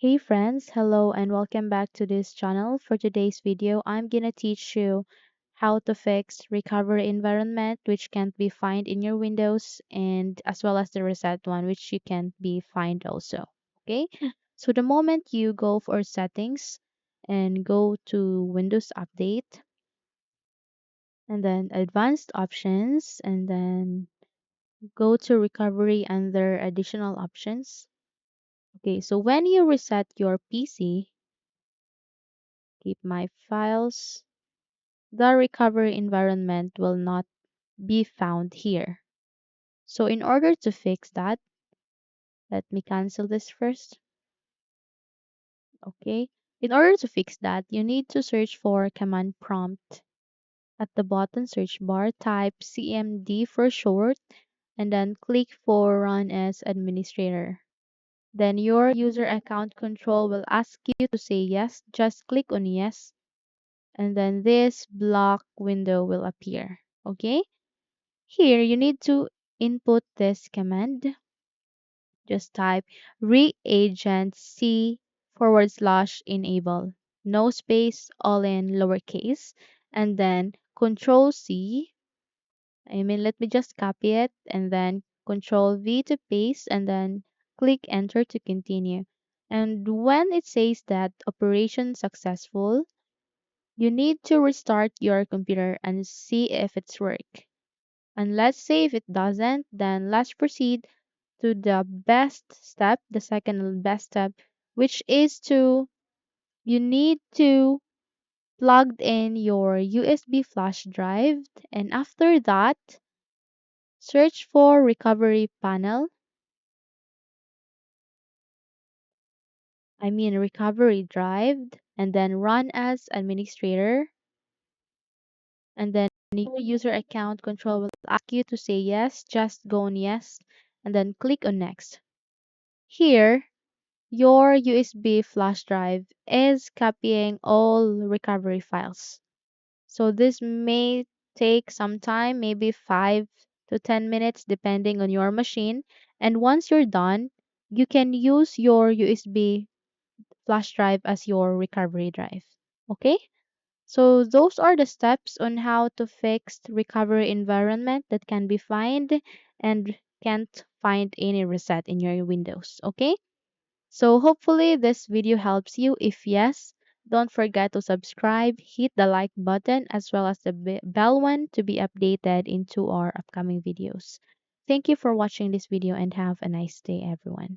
Hey friends, hello and welcome back to this channel. For today's video, I'm gonna teach you how to fix recovery environment which can't be found in your Windows and as well as the reset one which you can be find also. Okay? So the moment you go for settings and go to Windows Update and then advanced options and then go to recovery under additional options. Okay, so when you reset your PC, keep my files, the recovery environment will not be found here. So in order to fix that, let me cancel this first. Okay. In order to fix that, you need to search for command prompt. At the bottom search bar, type CMD for short and then click for run as administrator. Then your user account control will ask you to say yes. Just click on yes and then this block window will appear. Okay. Here, you need to input this command. Just type reagent c / enable. No space, all in lowercase. And then control C. Let me just copy it and then control V to paste and then click enter to continue. And when it says that operation successful, you need to restart your computer and see if it's work. And let's say if it doesn't, then let's proceed to the best step, the second best step, which is you need to plug in your USB flash drive. And after that, search for recovery panel. Recovery drive, and then run as administrator. And then your user account control will ask you to say yes, just go on yes, and then click on next. Here, your USB flash drive is copying all recovery files. So this may take some time, maybe 5 to 10 minutes depending on your machine. And once you're done, you can use your USB flash drive as your recovery drive. Okay? So those are the steps on how to fix recovery environment that can be find and can't find any reset in your Windows. Okay? So hopefully this video helps you. If yes, don't forget to subscribe, hit the like button as well as the bell one to be updated into our upcoming videos. Thank you for watching this video and have a nice day everyone.